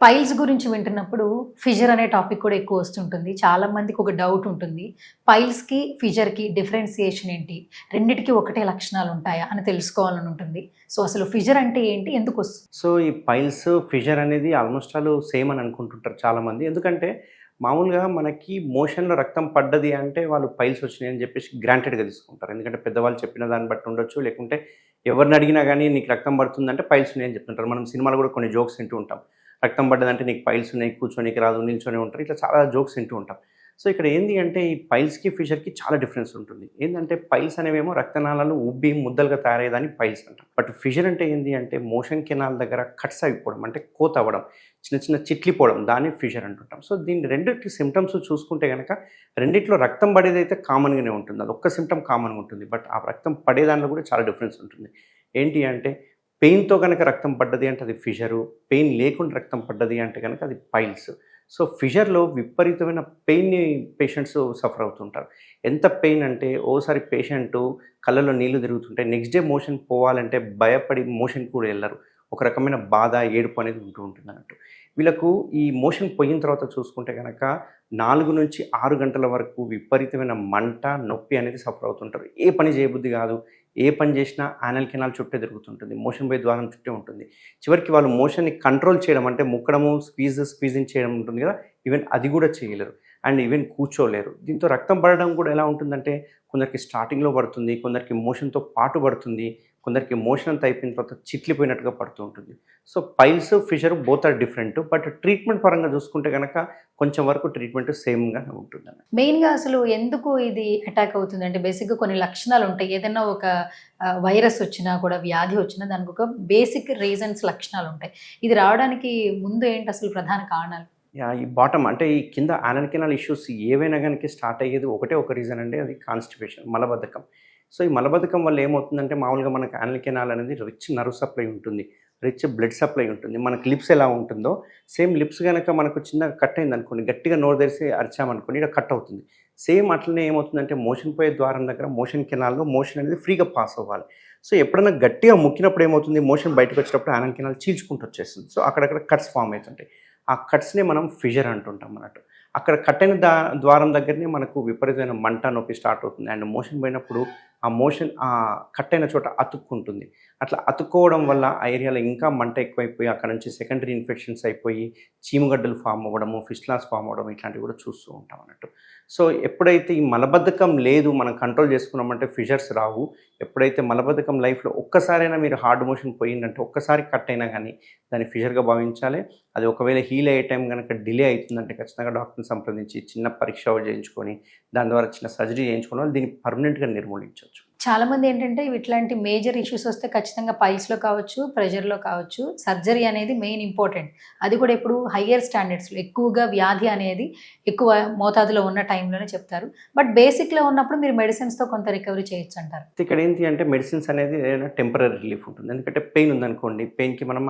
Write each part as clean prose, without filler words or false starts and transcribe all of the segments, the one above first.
Piles గురించి వింటున్నప్పుడు fissure అనే టాపిక్ కూడా ఎక్కువ వస్తుంటుంది. చాలా మందికి ఒక డౌట్ ఉంటుంది. పైల్స్‌కి, ఫిషర్‌కి డిఫరెన్షియేషన్ ఏంటి? రెండిటికి ఒకటే లక్షణాలు ఉంటాయా? అని తెలుసుకోవాలని ఉంటుంది. సో, అసలు ఫిషర్ అంటే ఏంటి? ఎందుకొస్తుంది? సో, ఈ పైల్స్, ఫిషర్ అనేది ఆల్‌మోస్ట్ ఆల్ సేమ్ అని అనుకుంటుంటారు చాలామంది. ఎందుకంటే, మామూలుగా మనకి మోషన్‌లో రక్తం పడ్డది అంటే, వాళ్ళు పైల్స్ వచ్చినాయని చెప్పేసి గ్రాంటెడ్‌గా తీసుకుంటారు. ఎందుకంటే, పెద్దవాళ్ళు చెప్పిన దాన్ని బట్టి ఉండొచ్చు. లేకుంటే ఎవరిని అడిగినా గానీ, నీకు రక్తం పడుతుందంటే పైల్స్ ఉన్నాయని చెప్తుంటారు. మనం సినిమాలో కూడా కొన్ని జోక్స్ వింటూ ఉంటాం. రక్తం పడ్డదంటే నీకు పైల్స్ ఉన్నాయి, కూర్చోనీకి రాదు, నిల్చొనే ఉంటారు. ఇట్లా చాలా జోక్స్ వింటూ ఉంటాం. సో, ఇక్కడ ఏంది అంటే, ఈ పైల్స్‌కి, ఫిషర్‌కి చాలా డిఫరెన్స్ ఉంటుంది. ఏందంటే, పైల్స్ అనేవేమో రక్తనాళాలు ఉబ్బి ముద్దలుగా తయారయ్యేదాన్ని పైల్స్ అంటాం. బట్ ఫిషర్ అంటే ఏంది అంటే, మోషన్ కెనాల్ దగ్గర కట్స్ అయిపోవడం, అంటే కోత అవ్వడం, చిన్న చిన్న చిట్లిపోవడం, దాన్ని ఫిషర్ అంటుంటాం. సో, దీని రెండిటి సింప్టమ్స్ చూసుకుంటే గనక, రెండిట్లో రక్తం పడేదైతే కామన్‌గానే ఉంటుంది. అదొక్క సింప్టమ్ కామన్‌గా ఉంటుంది. బట్ ఆ రక్తం పడే దాంట్లో కూడా చాలా డిఫరెన్స్ ఉంటుంది. ఏంటి అంటే, పెయిన్‌తో గనక రక్తం పడ్డది అంటే అది ఫిషరు. పెయిన్ లేకుండా రక్తం పడ్డది అంటే గనక అది పైల్స్. సో, ఫిషర్‌లో విపరీతమైన పెయిన్‌ని పేషెంట్స్ సఫర్ అవుతుంటారు. ఎంత పెయిన్ అంటే ఓసారి పేషెంటు కళ్ళలో నీళ్లు తిరుగుతుంటాయి. నెక్స్ట్ డే మోషన్ పోవాలంటే భయపడి మోషన్‌కి కూడా ఎళ్ళరు. ఒక రకమైన బాధ, ఏడుపు అనేది ఉంటూ ఉంటుందన్నట్టు. వీళ్ళకు ఈ మోషన్ పోయిన తర్వాత చూసుకుంటే గనక 4-6 గంటల వరకు విపరీతమైన మంట, నొప్పి అనేది సఫర్ అవుతుంటారు. ఏ పని చేయబుద్ధి కాదు. ఏ పని చేసినా యానల్ కెనాల్ చుట్టే తిరుగుతుంటుంది. మోషన్ పోయే ద్వారం చుట్టే ఉంటుంది. చివరికి వాళ్ళు మోషన్‌ని కంట్రోల్ చేయడం అంటే ముక్కడము, స్క్వీజింగ్ చేయడం ఉంటుంది కదా! ఈవెన్ అది కూడా చేయలేరు. అండ్ ఈవెన్ కూర్చోలేరు. దీంతో రక్తం పడడం కూడా ఎలా ఉంటుందంటే కొందరికి స్టార్టింగ్‌లో పడుతుంది. కొందరికి మోషన్‌తో పాటు పడుతుంది. కొందరికి మోషన్ అంతా అయిపోయిన తర్వాత చిట్లిపోయినట్టుగా పడుతూ ఉంటుంది. So, piles, fissure both are different. But treatment పరంగా చూసుకుంటే గనక కొంచెం వరకు ట్రీట్మెంట్ సేమ్‌గానే ఉంటుందండి. మెయిన్‌గా అసలు ఎందుకు ఇది అటాక్ అవుతుంది? అంటే బేసిక్‌గా కొన్ని లక్షణాలుంటాయి. ఏదన్నా ఒక వైరస్ వచ్చినా కూడా, వ్యాధి వచ్చినా దానికొక బేసిక్ రీజన్స్ లక్షణాలుంటాయి. ఇది రావడానికి ముందు ఏంటి అసలు ప్రధాన కారణాలు? యాహ్! ఈ బాటమ్ అంటే ఈ కింద యానల్ కెనాల్ ఇష్యూస్ ఏవైనా గనక స్టార్ట్ అయ్యేది ఒకటే ఒక రీజన్ అండి. అది కాన్‌స్టిపేషన్, మలబద్ధకం. సో, ఈ మలబద్ధకం వల్ల ఏమవుతుందంటే మామూలుగా మనకు యానల్ కెనాల్ అనేది రిచ్ నర్వ్ సప్లై ఉంటుంది. రిచ్ బ్లడ్ సప్లై ఉంటుంది. మనకు లిప్స్ ఎలా ఉంటుందో సేమ్ లిప్స్ గనక మనకు చిన్నగా కట్ అయిందనుకోండి, గట్టిగా నోరు తెరిసి అరిచామనుకోండి ఇక్కడ కట్ అవుతుంది. సేమ్ అట్లనే ఏమవుతుందంటే మోషన్ పోయే ద్వారం దగ్గర మోషన్ కెనాల్‌లో మోషన్ అనేది ఫ్రీగా పాస్ అవ్వాలి. సో, ఎప్పుడన్నా గట్టిగా ముక్కినప్పుడు ఏమవుతుంది, మోషన్ బయటకు వచ్చేటప్పుడు యానల్ కెనాల్ చీల్చుకుంటూ వచ్చేస్తుంది. సో, అక్కడక్కడ కట్స్ ఫార్మ్ అయితుంటాయి. ఆ కట్స్‌నే మనం ఫిషర్ అంటుంటాం అన్నట్టు. అక్కడ కట్ అయిన ద్వారం దగ్గరనే మనకు విపరీతమైన మంట, నొప్పి స్టార్ట్ అవుతుంది. అండ్ మోషన్ పోయినప్పుడు ఆ మోషన్ కట్ అయిన చోట అతుక్కుంటుంది. అట్లా అతుక్కోవడం వల్ల ఆ ఏరియాలో ఇంకా మంట ఎక్కువైపోయి అక్కడ నుంచి సెకండరీ ఇన్ఫెక్షన్స్ అయిపోయి చీమగడ్డలు ఫార్మ్ అవ్వడము, ఫిస్టులాస్ ఫార్మ్ అవ్వడం ఇట్లాంటివి కూడా చూస్తూ ఉంటాం అన్నట్టు. సో, ఎప్పుడైతే ఈ మలబద్ధకం లేదు, మనం కంట్రోల్ చేసుకున్నామంటే ఫిషర్స్ రావు. ఎప్పుడైతే మలబద్ధకం లైఫ్‌లో ఒక్కసారైనా మీరు హార్డ్ మోషన్ పోయిందంటే ఒక్కసారి కట్ అయినా గానీ దాన్ని ఫిషర్‌గా భావించాలి. అది ఒకవేళ హీల్ అయ్యే టైం గనక డిలే అయితుందంటే ఖచ్చితంగా డాక్టర్‌ని సంప్రదించి చిన్న పరీక్ష చేయించుకొని, దాని ద్వారా చిన్న సర్జరీ చేయించుకోవడం వల్ల దీన్ని పర్మనెంట్‌గా నిర్మూలించొచ్చు. చాలామంది ఏంటంటే ఇట్లాంటి మేజర్ ఇష్యూస్ వస్తే ఖచ్చితంగా పైల్స్‌లో కావచ్చు, ప్రెషర్‌లో కావచ్చు, సర్జరీ అనేది మెయిన్ ఇంపార్టెంట్. అది కూడా ఇప్పుడు హయ్యర్ స్టాండర్డ్స్‌లో ఎక్కువగా వ్యాధి అనేది ఎక్కువ మోతాదులో ఉన్న టైంలోనే చెప్తారు. బట్ బేసిక్‌లో ఉన్నప్పుడు మీరు మెడిసిన్స్‌తో కొంత రికవరీ చేయొచ్చంటారు. ఇక్కడ ఏంటి అంటే మెడిసిన్స్ అనేది ఏదైనా టెంపరరీ రిలీఫ్ ఉంటుంది. ఎందుకంటే పెయిన్ ఉందనుకోండి, పెయిన్‌కి మనం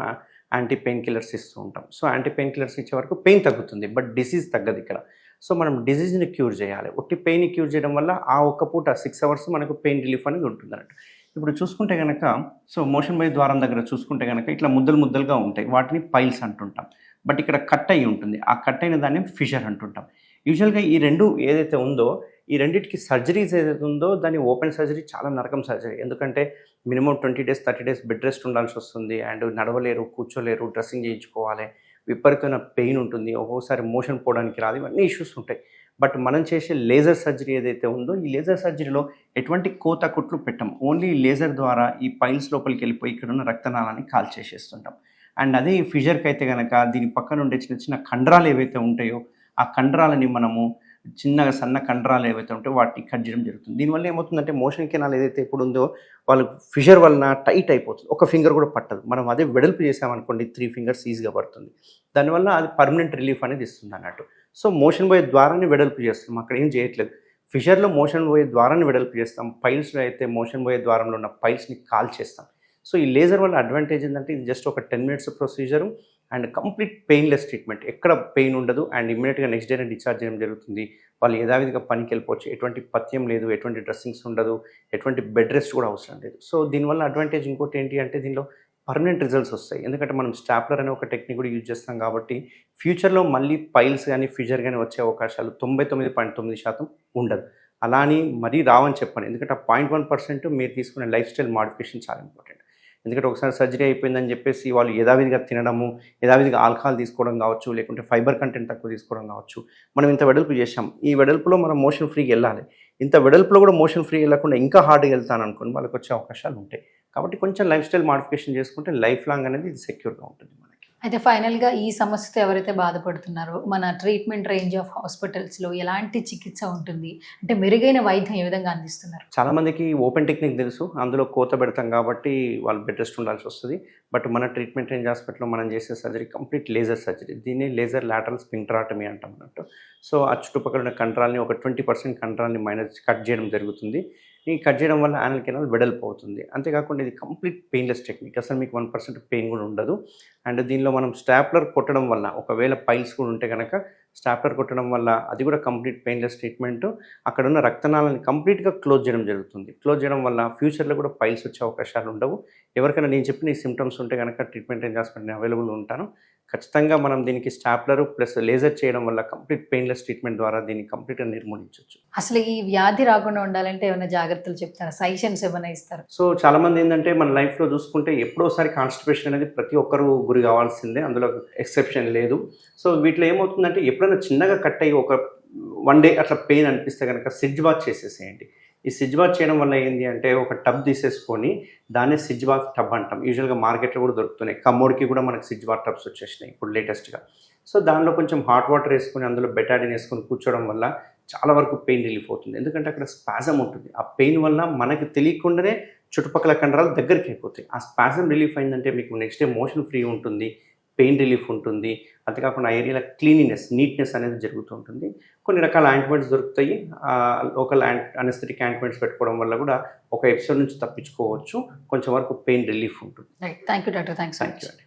యాంటీ పెయిన్ కిల్లర్స్ ఇస్తూ ఉంటాం. సో, యాంటీ పెయిన్ కిల్లర్స్ ఇచ్చే వరకు పెయిన్ తగ్గుతుంది. But disease తగ్గదిక్కడ. సో, మనం డిసీజ్‌ని క్యూర్ చేయాలి. ఒట్టి పెయిన్‌ని క్యూర్ చేయడం వల్ల ఆ ఒక్క పూట 6 అవర్స్ మనకు పెయిన్ రిలీఫ్ అనేది ఉంటుందన్నట్టు. ఇప్పుడు చూసుకుంటే గనక సో, మోషన్ బోయే ద్వారం దగ్గర చూసుకుంటే గనక ఇట్లా ముద్దలు ముద్దలుగా ఉంటాయి. వాటిని పైల్స్ అంటుంటాం. బట్ ఇక్కడ కట్ అయ్యి ఉంటుంది. ఆ కట్ అయిన దాన్ని ఫిషర్ అంటుంటాం. యూజువల్‌గా ఈ 2 ఏదైతే ఉందో ఈ రెండిటికి సర్జరీస్ ఏదైతే ఉందో దాన్ని ఓపెన్ సర్జరీ చాలా నరకం సర్జరీ. ఎందుకంటే minimum 20 days, 30 days bed rest ఉండాల్సొస్తుంది. అండ్ నడవలేరు, కూర్చోలేరు, డ్రెస్సింగ్ చేయించుకోవాలి. విపరీతమైన పెయిన్ ఉంటుంది. ఒక్కొక్కసారి మోషన్ పోవడానికి రాదు. ఇవన్నీ ఇష్యూస్ ఉంటాయి. బట్ మనం చేసే లేజర్ సర్జరీ ఏదైతే ఉందో ఈ లేజర్ సర్జరీలో ఎటువంటి కోత కుట్లు పెట్టం. ఓన్లీ లేజర్ ద్వారా ఈ పైల్స్ లోపలికెళ్ళిపోయి ఇక్కడున్న రక్తనాళాన్ని కాల్చేసేస్తుంటాం. అండ్ అదే ఈ ఫిషర్‌కి అయితే గనక దీని పక్కన ఉండే చిన్న చిన్న కండరాలు ఏవైతే ఉంటాయో ఆ కండరాలని మనము చిన్నగా సన్న కండరాలు ఏవైతే ఉంటాయో వాటిని కట్ చేయడం జరుగుతుంది. దీనివల్ల ఏమవుతుందంటే మోషన్ కెనాల్ ఏదైతే ఇప్పుడు ఉందో వాళ్ళకి ఫిషర్ వలన టైట్ అయిపోతుంది. ఒక ఫింగర్ కూడా పట్టదు. మనం అదే వెడల్పు చేసామనుకోండి 3 ఫింగర్స్ ఈజీగా పడుతుంది. దానివల్ల అది పర్మనెంట్ రిలీఫ్ అనేది ఇస్తుందన్నట్టు. సో, మోషన్ పోయే ద్వారాన్ని వెడల్పు చేస్తాం. అక్కడ ఏం చేయట్లేదు. ఫిషర్‌లో మోషన్ పోయే ద్వారాన్ని వెడల్పు చేస్తాం. పైల్స్‌లో అయితే మోషన్ పోయే ద్వారంలో ఉన్న పైల్స్‌ని కాల్చేస్తాం. సో, ఈ లేజర్ వల్ల అడ్వాంటేజ్ ఏంటంటే ఇది జస్ట్ ఒక 10 minutes procedure and complete painless treatment. ఎక్కడ పెయిన్ ఉండదు. అండ్ ఇమ్మీడియేట్‌గా నెక్స్ట్ డేనే డిశ్చార్జ్ చేయడం జరుగుతుంది. వాళ్ళు యథావిధిగా పనికెళ్ళిపోవచ్చు. ఎటువంటి పథ్యం లేదు, ఎటువంటి డ్రెస్సింగ్స్ ఉండదు, ఎటువంటి బెడ్ రెస్ట్ కూడా అవసరం లేదు. సో, దీనివల్ల అడ్వాంటేజ్ ఇంకోటి ఏంటి అంటే దీనిలో పర్మనెంట్ రిజల్ట్స్ వస్తాయి. ఎందుకంటే మనం స్టాప్లర్ అనే ఒక టెక్నిక్ కూడా యూజ్ చేస్తాం కాబట్టి ఫ్యూచర్లో మళ్ళీ పైల్స్ కానీ ఫిషర్ కానీ వచ్చే అవకాశాలు 99.9% ఉండదు. అలా అని మరీ రావని చెప్పండి. ఎందుకంటే ఆ 0.1% మీరు తీసుకునే లైఫ్ స్టైల్ మాడిఫికేషన్ చాలా ఇంపార్టెంట్. ఎందుకంటే ఒకసారి సర్జరీ అయిపోయిందని చెప్పేసి వాళ్ళు యథావిధిగా తినడము, యథావిధిగా ఆల్కహాల్ తీసుకోవడం కావచ్చు, లేకుంటే ఫైబర్ కంటెంట్ తక్కువ తీసుకోవడం కావచ్చు. మనం ఇంత వెడల్పు చేసాం, ఈ వెడల్పులో మనం మోషన్ ఫ్రీగా వెళ్ళాలి. ఇంత వెడల్పులో కూడా మోషన్ ఫ్రీ వెళ్ళకుండా ఇంకా హార్డ్గా వెళ్తాను అనుకోని వాళ్ళకి వచ్చే అవకాశాలు ఉంటాయి. కాబట్టి కొంచెం లైఫ్ స్టైల్ మాడిఫికేషన్ చేసుకుంటే లైఫ్ లాంగ్ అనేది ఇది సెక్యూర్గా ఉంటుంది మనకి. అయితే ఫైనల్గా ఈ సమస్యతో ఎవరైతే బాధపడుతున్నారో మన ట్రీట్మెంట్ రేంజ్ ఆఫ్ హాస్పిటల్స్లో ఎలాంటి చికిత్స ఉంటుంది, అంటే మెరుగైన వైద్యం ఏ విధంగా అందిస్తున్నారు? చాలామందికి ఓపెన్ టెక్నిక్ తెలుసు, అందులో కోత పెడతాం కాబట్టి వాళ్ళు బెడ్ రెస్ట్ ఉండాల్సి వస్తుంది. బట్ మన ట్రీట్మెంట్ రేంజ్ హాస్పిటల్లో మనం చేసే సర్జరీ కంప్లీట్ లేజర్ సర్జరీ. దీన్ని లేజర్ లాటరల్ స్పింక్టరాటమీ అంటాం అన్నట్టు. సో ఆ చుట్టుపక్కల ఉన్న కండరాల్ని ఒక 20% కండరాల్ని కట్ చేయడం జరుగుతుంది. ఈ కట్ చేయడం వల్ల యానల్ కెనాల్ వెడల్పు అవుతుంది. అంతేకాకుండా ఇది కంప్లీట్ పెయిన్లెస్ టెక్నిక్. అసలు మీకు 1% పెయిన్ కూడా ఉండదు. అండ్ దీనిలో మనం స్టాప్లర్ కొట్టడం వల్ల ఒకవేళ పైల్స్ కూడా ఉంటే కనుక స్టాప్లర్ కొట్టడం వల్ల అది కూడా కంప్లీట్ పెయిన్లెస్ ట్రీట్మెంట్. అక్కడ ఉన్న రక్తనాళాన్ని కంప్లీట్గా క్లోజ్ చేయడం జరుగుతుంది. క్లోజ్ చేయడం వల్ల ఫ్యూచర్లో కూడా పైల్స్ వచ్చే అవకాశాలు ఉండవు. ఎవరికైనా నేను చెప్పిన ఈ సిమ్టమ్స్ ఉంటే కనుక ట్రీట్మెంట్ రేంజ్ హాస్పిటల్ అవైలబుల్ ఉంటాను. ఖచ్చితంగా మనం దీనికి స్టాప్లర్ ప్లస్ లేజర్ చేయడం వల్ల కంప్లీట్ పెయిన్లెస్ ట్రీట్మెంట్ ద్వారా దీన్ని కంప్లీట్గా నిర్మూలించవచ్చు. అసలు ఈ వ్యాధి రాకుండా ఉండాలంటే ఏమైనా జాగ్రత్తలు చెప్తారా, సజెషన్స్ ఏమైనా ఇస్తారు? సో చాలామంది ఏంటంటే మన లైఫ్లో చూసుకుంటే ఎప్పుడోసారి కాన్స్టిపేషన్ అనేది ప్రతి ఒక్కరు గురి కావాల్సిందే, అందులో ఎక్సెప్షన్ లేదు. సో వీటిలో ఏమవుతుందంటే ఎప్పుడైనా చిన్నగా కట్ అయ్యి ఒక 1 డే అట్లా పెయిన్ అనిపిస్తే కనుక సిడ్జ్ బాత్ చేసేసేయండి. ఈ సిడ్జ్ బాత్ చేయడం వల్ల ఏంటి అంటే ఒక టబ్ తీసేసుకొని దాన్ని సిడ్జ్ బాత్ టబ్ అంటాం. యూజువల్గా మార్కెట్లో కూడా దొరుకుతున్నాయి. కమ్మోడికి కూడా మనకి సిడ్జ్ బాత్ టబ్స్ వచ్చేసినాయి ఇప్పుడు లేటెస్ట్గా. సో దానిలో కొంచెం హాట్ వాటర్ వేసుకొని అందులో బెటాడిన్ వేసుకొని కూర్చోవడం వల్ల చాలా వరకు పెయిన్ రిలీఫ్ అవుతుంది. ఎందుకంటే అక్కడ స్పాజం ఉంటుంది. ఆ పెయిన్ వల్ల మనకి తెలియకుండానే చుట్టుపక్కల కండరాలు దగ్గరికి అయిపోతాయి. ఆ స్పాజం రిలీఫ్ అయిందంటే మీకు నెక్స్ట్ డే మోషన్ ఫ్రీ ఉంటుంది, పెయిన్ రిలీఫ్ ఉంటుంది. అంతేకాకుండా ఆ ఏరియాలో క్లీనినెస్, నీట్నెస్ అనేది జరుగుతూ ఉంటుంది. కొన్ని రకాల ఆయింట్మెంట్స్ దొరుకుతాయి. లోకల్ అనెస్థెటిక్ ఆయింట్మెంట్స్ పెట్టుకోవడం వల్ల కూడా ఒక ఎపిసోడ్ నుంచి తప్పించుకోవచ్చు. కొంచెం వరకు పెయిన్ రిలీఫ్ ఉంటుంది. Right, thank you doctor, thanks. Thank you అండి.